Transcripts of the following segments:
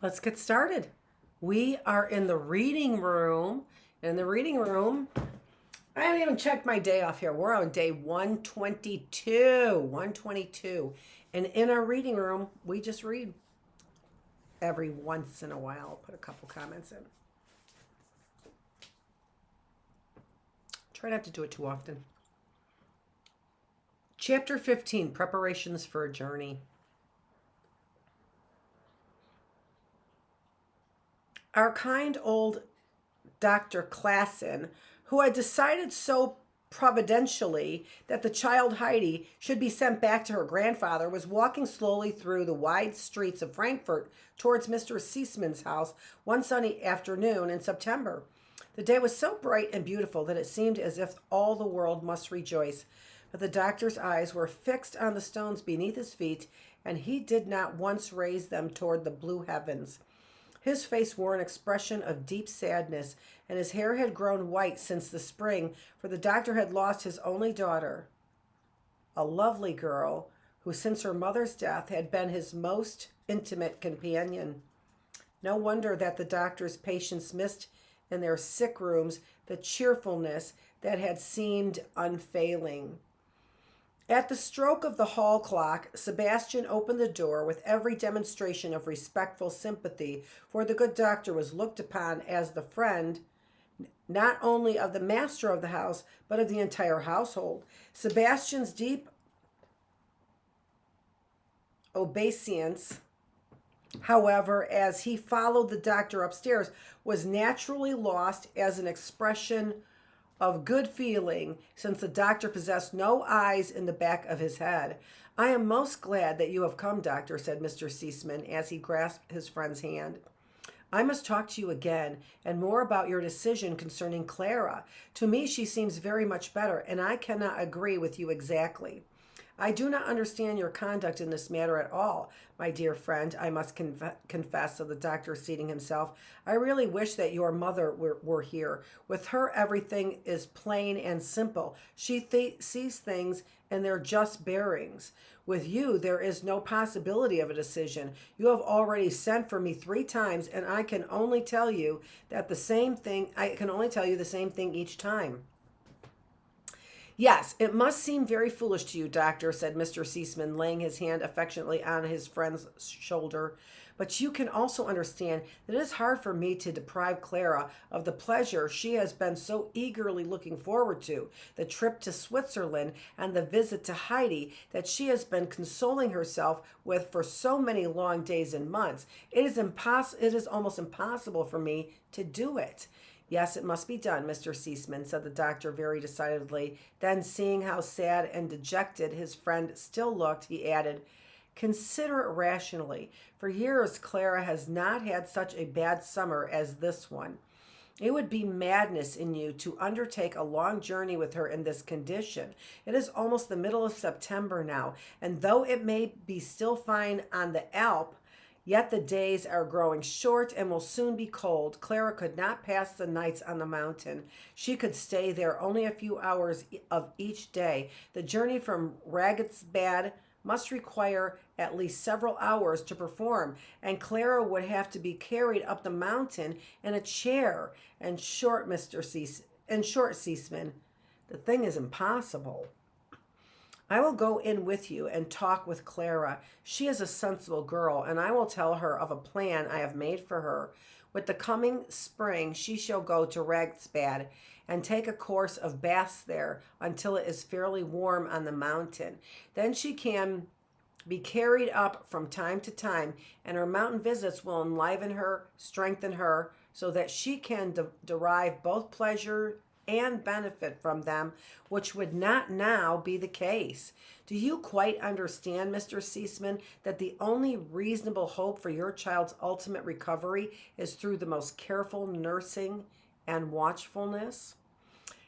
Let's get started. We are in the reading room. In the reading room, I haven't even checked my day off here. We're on day 122. 122. And in our reading room, we just read every once in a while. I'll put a couple comments in. Try not to do it too often. Chapter 15, Preparations for a Journey. Our kind old Dr. Klassen, who had decided so providentially that the child Heidi should be sent back to her grandfather, was walking slowly through the wide streets of Frankfurt towards Mr. Seisman's house one sunny afternoon in September. The day was so bright and beautiful that it seemed as if all the world must rejoice, but the doctor's eyes were fixed on the stones beneath his feet, and he did not once raise them toward the blue heavens. His face wore an expression of deep sadness, and his hair had grown white since the spring, for the doctor had lost his only daughter, a lovely girl who since her mother's death had been his most intimate companion. No wonder that the doctor's patients missed in their sick rooms the cheerfulness that had seemed unfailing. At the stroke of the hall clock, Sebastian opened the door with every demonstration of respectful sympathy, for the good doctor was looked upon as the friend not only of the master of the house, but of the entire household. Sebastian's deep obeisance, however, as he followed the doctor upstairs, was naturally lost as an expression of good feeling, since the doctor possessed no eyes in the back of his head. "I am most glad that you have come, doctor," said Mr. Seisman as he grasped his friend's hand. "I must talk to you again, and more about your decision concerning Clara. To me she seems very much better, and I cannot agree with you exactly. I do not understand your conduct in this matter at all, my dear friend, I must confess," said the doctor, seating himself. "I really wish that your mother were here. With her, everything is plain and simple. She sees things in their just bearings. With you, there is no possibility of a decision. You have already sent for me 3 times, and I can only tell you the same thing each time." "Yes, it must seem very foolish to you, doctor," said Mr. Seisman, laying his hand affectionately on his friend's shoulder. "But you can also understand that it is hard for me to deprive Clara of the pleasure she has been so eagerly looking forward to, the trip to Switzerland and the visit to Heidi that she has been consoling herself with for so many long days and months. It is almost impossible for me to do it." "Yes, it must be done, Mr. Seisman," said the doctor very decidedly. Then, seeing how sad and dejected his friend still looked, he added, "Consider it rationally. For years Clara has not had such a bad summer as this one. It would be madness in you to undertake a long journey with her in this condition. It is almost the middle of September now, and though it may be still fine on the Alp, yet the days are growing short and will soon be cold. Clara could not pass the nights on the mountain. She could stay there only a few hours of each day. The journey from Raggetsbad must require at least several hours to perform, and Clara would have to be carried up the mountain in a chair. In short, Seisman, the thing is impossible. I will go in with you and talk with Clara. She is a sensible girl, and I will tell her of a plan I have made for her. With the coming spring, she shall go to Ragsbad and take a course of baths there until it is fairly warm on the mountain. Then she can be carried up from time to time, and her mountain visits will enliven her, strengthen her, so that she can derive both pleasure and benefit from them, which would not now be the case. Do you quite understand, Mr. Seisman, that the only reasonable hope for your child's ultimate recovery is through the most careful nursing and watchfulness?"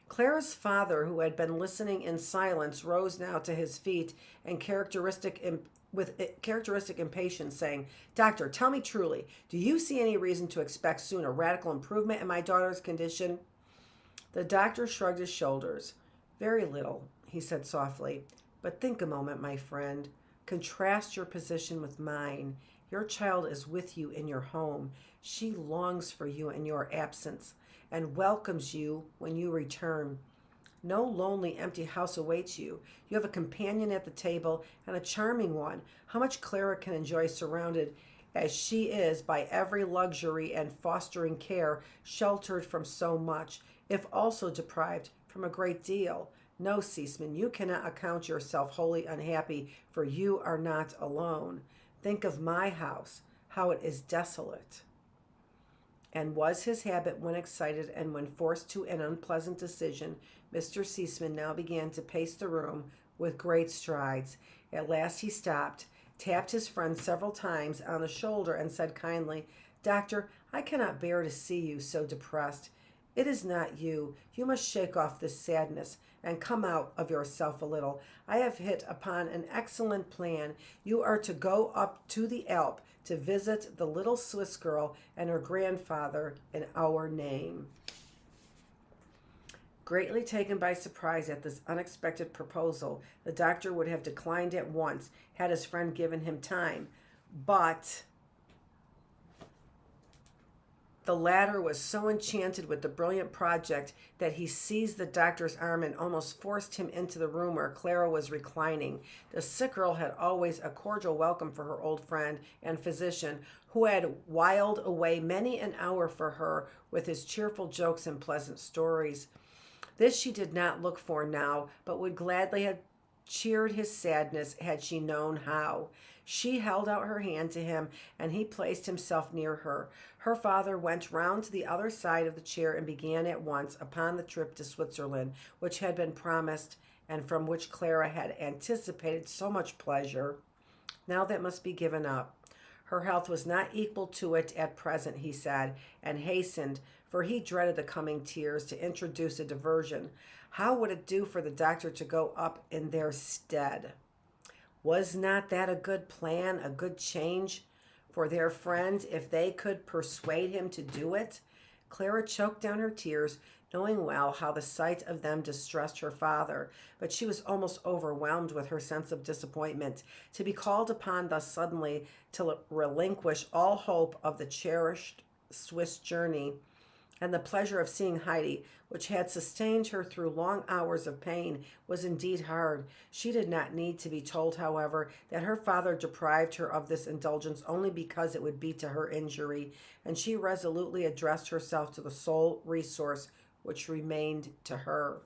Clara's father, who had been listening in silence, rose now to his feet and with characteristic impatience, saying, "Doctor, tell me truly, do you see any reason to expect soon a radical improvement in my daughter's condition?" The doctor shrugged his shoulders. "Very little," he said softly. "But think a moment, my friend. Contrast your position with mine. Your child is with you in your home. She longs for you in your absence and welcomes you when you return. No lonely, empty house awaits you. You have a companion at the table, and a charming one. How much Clara can enjoy surrounded as she is by every luxury and fostering care, sheltered from so much, if also deprived from a great deal. No, Seisman, you cannot account yourself wholly unhappy, for you are not alone. Think of my house, how it is desolate. And was his habit when excited and when forced to an unpleasant decision, Mr. Seisman now began to pace the room with great strides. At last he stopped, tapped his friend several times on the shoulder, and said kindly, Doctor, I cannot bear to see you so depressed. It is not you. You must shake off this sadness and come out of yourself a little. I have hit upon an excellent plan. You are to go up to the Alp to visit the little Swiss girl and her grandfather in our name. Greatly taken by surprise at this unexpected proposal, the doctor would have declined at once had his friend given him time, but the latter was so enchanted with the brilliant project that he seized the doctor's arm and almost forced him into the room where Clara was reclining. The sick girl had always a cordial welcome for her old friend and physician, who had whiled away many an hour for her with his cheerful jokes and pleasant stories. This she did not look for now, but would gladly have cheered his sadness had she known how. She held out her hand to him, and he placed himself near her. Her father went round to the other side of the chair and began at once upon the trip to Switzerland, which had been promised and from which Clara had anticipated so much pleasure. Now that must be given up. Her health was not equal to it at present, he said, and hastened, for he dreaded the coming tears, to introduce a diversion. How would it do for the doctor to go up in their stead? Was not that a good plan, a good change for their friend, if they could persuade him to do it? Clara choked down her tears, knowing well how the sight of them distressed her father, but she was almost overwhelmed with her sense of disappointment. To be called upon thus suddenly to relinquish all hope of the cherished Swiss journey and the pleasure of seeing Heidi, which had sustained her through long hours of pain, was indeed hard. She did not need to be told, however, that her father deprived her of this indulgence only because it would be to her injury, and she resolutely addressed herself to the sole resource which remained to her.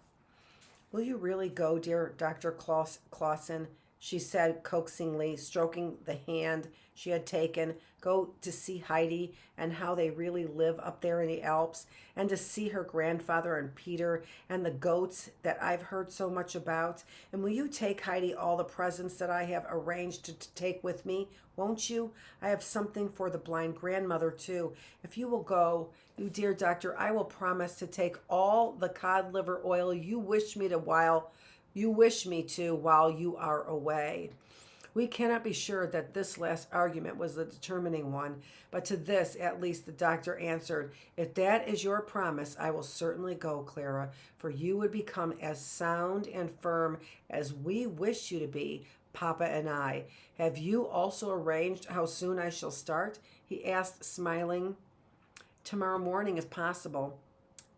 Will you really go, dear Dr. Clausen? She said coaxingly, stroking the hand she had taken. Go to see Heidi and how they really live up there in the Alps, and to see her grandfather and Peter and the goats that I've heard so much about. And will you take Heidi all the presents that I have arranged to take with me? Won't you? I have something for the blind grandmother, too. If you will go, you dear doctor, I will promise to take all the cod liver oil you wish me to while you are away. We cannot be sure that this last argument was the determining one, but to this at least the doctor answered, If that is your promise, I will certainly go, Clara, for you would become as sound and firm as we wish you to be, Papa and I. Have you also arranged how soon I shall start? He asked, smiling. Tomorrow morning, if possible.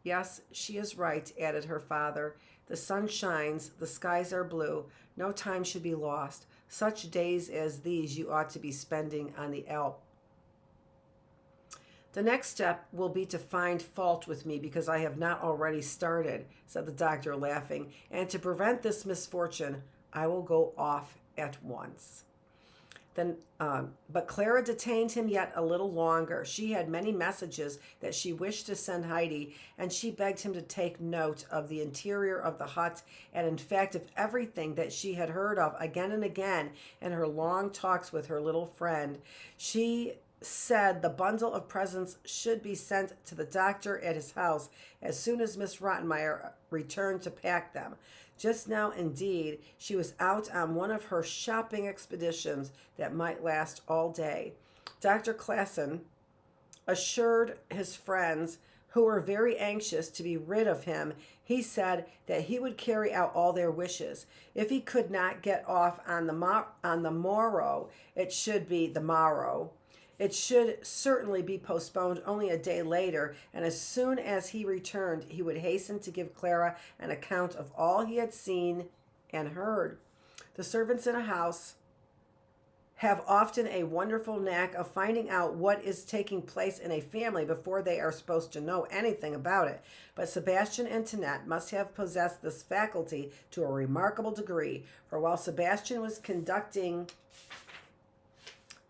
Yes, she is right, added her father. The sun shines, the skies are blue. No time should be lost. Such days as these you ought to be spending on the Alp. The next step will be to find fault with me because I have not already started, said the doctor, laughing. And to prevent this misfortune, I will go off at once. But Clara detained him yet a little longer. She had many messages that she wished to send Heidi, and she begged him to take note of the interior of the hut, and in fact of everything that she had heard of again and again in her long talks with her little friend. She said the bundle of presents should be sent to the doctor at his house as soon as Miss Rottenmeier returned to pack them. Just now, indeed, she was out on one of her shopping expeditions that might last all day. Dr. Clausen assured his friends, who were very anxious to be rid of him, he said that he would carry out all their wishes. If he could not get off on the morrow, it should be the morrow. It should certainly be postponed only a day later, and as soon as he returned, he would hasten to give Clara an account of all he had seen and heard. The servants in a house have often a wonderful knack of finding out what is taking place in a family before they are supposed to know anything about it. But Sebastian and Annette must have possessed this faculty to a remarkable degree, for while Sebastian was conducting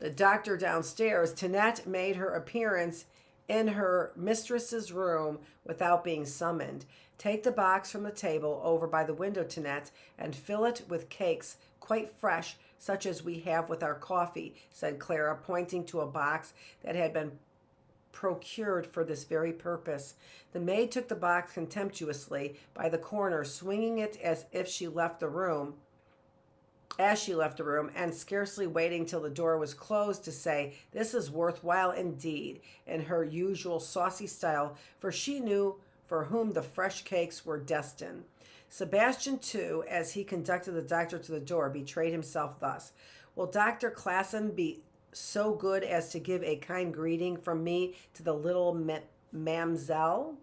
the doctor downstairs, Annette made her appearance in her mistress's room without being summoned. Take the box from the table over by the window, Annette, and fill it with cakes quite fresh, such as we have with our coffee, said Clara, pointing to a box that had been procured for this very purpose. The maid took the box contemptuously by the corner, swinging it as she left the room, and scarcely waiting till the door was closed to say, "This is worthwhile indeed," in her usual saucy style, for she knew for whom the fresh cakes were destined. Sebastian, too, as he conducted the doctor to the door, betrayed himself thus. "Will Dr. Classen be so good as to give a kind greeting from me to the little mamselle?"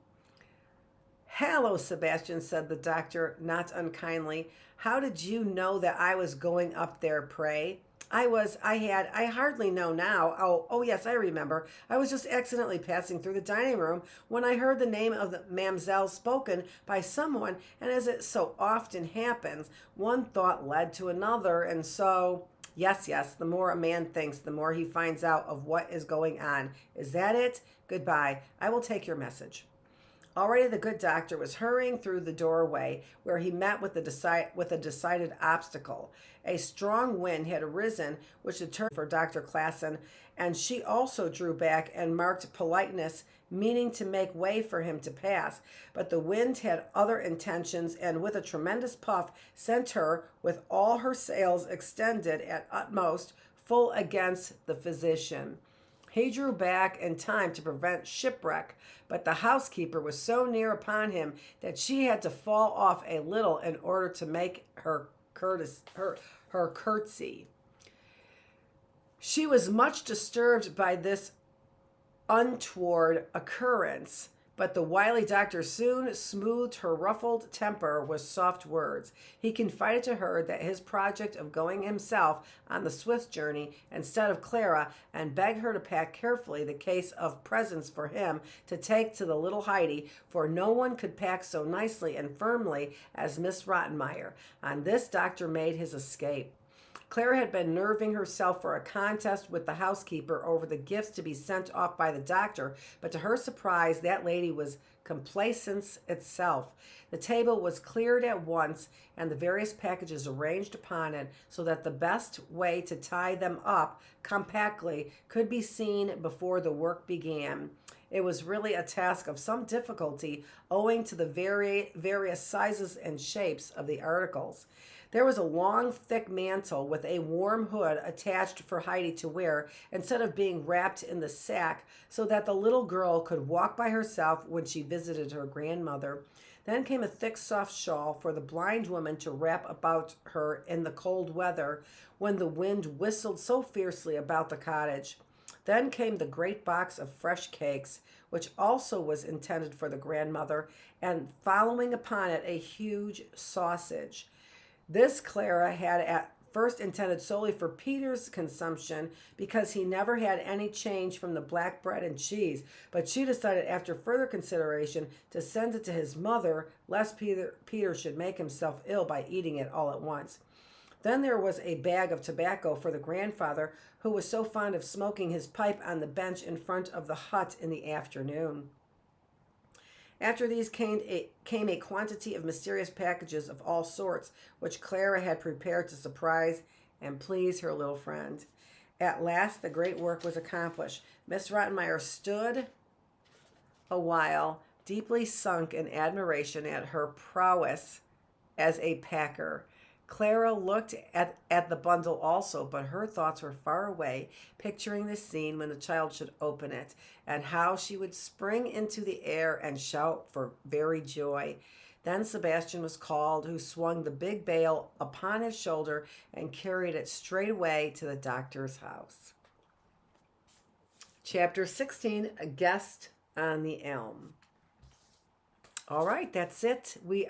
"Hallo, Sebastian," said the doctor, not unkindly. "How did you know that I was going up there, pray?" I hardly know now. Oh, yes, I remember. I was just accidentally passing through the dining room when I heard the name of the mamselle spoken by someone, and as it so often happens, one thought led to another, and so, yes, the more a man thinks, the more he finds out of what is going on. Is that it? Goodbye. I will take your message." Already the good doctor was hurrying through the doorway, where he met with a decided obstacle. A strong wind had arisen, which deterred for Dr. Classen, and she also drew back and marked politeness, meaning to make way for him to pass. But the wind had other intentions, and with a tremendous puff sent her, with all her sails extended at utmost, full against the physician. He drew back in time to prevent shipwreck, but the housekeeper was so near upon him that she had to fall off a little in order to make her curtsy. She was much disturbed by this untoward occurrence, but the wily doctor soon smoothed her ruffled temper with soft words. He confided to her that his project of going himself on the Swiss journey instead of Clara, and begged her to pack carefully the case of presents for him to take to the little Heidi, for no one could pack so nicely and firmly as Miss Rottenmeier. On this, doctor made his escape. Clara had been nerving herself for a contest with the housekeeper over the gifts to be sent off by the doctor, but to her surprise, that lady was complacence itself. The table was cleared at once, and the various packages arranged upon it, so that the best way to tie them up compactly could be seen before the work began. It was really a task of some difficulty, owing to the various sizes and shapes of the articles. There was a long, thick mantle with a warm hood attached for Heidi to wear, instead of being wrapped in the sack, so that the little girl could walk by herself when she visited her grandmother. Then came a thick, soft shawl for the blind woman to wrap about her in the cold weather, when the wind whistled so fiercely about the cottage. Then came the great box of fresh cakes, which also was intended for the grandmother, and following upon it a huge sausage. This Clara had at first intended solely for Peter's consumption, because he never had any change from the black bread and cheese, but she decided after further consideration to send it to his mother, lest Peter should make himself ill by eating it all at once. Then there was a bag of tobacco for the grandfather, who was so fond of smoking his pipe on the bench in front of the hut in the afternoon. After these came a quantity of mysterious packages of all sorts, which Clara had prepared to surprise and please her little friend. At last the great work was accomplished. Miss Rottenmeier stood a while, deeply sunk in admiration at her prowess as a packer. Clara looked at the bundle also, but her thoughts were far away, picturing the scene when the child should open it, and how she would spring into the air and shout for very joy. Then Sebastian was called, who swung the big bale upon his shoulder and carried it straight away to the doctor's house. Chapter 16, A Guest on the Elm. All right, that's it. We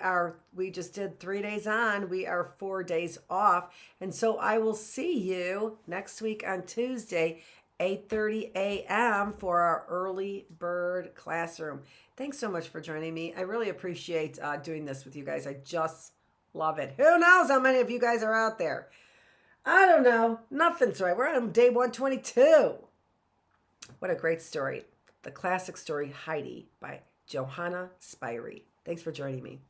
just did 3 days on. We are 4 days off. And so I will see you next week on Tuesday, 8:30 a.m. for our early bird classroom. Thanks so much for joining me. I really appreciate doing this with you guys. I just love it. Who knows how many of you guys are out there? I don't know. Nothing's right. We're on day 122. What a great story. The classic story, Heidi, by Johanna Spyri. Thanks for joining me.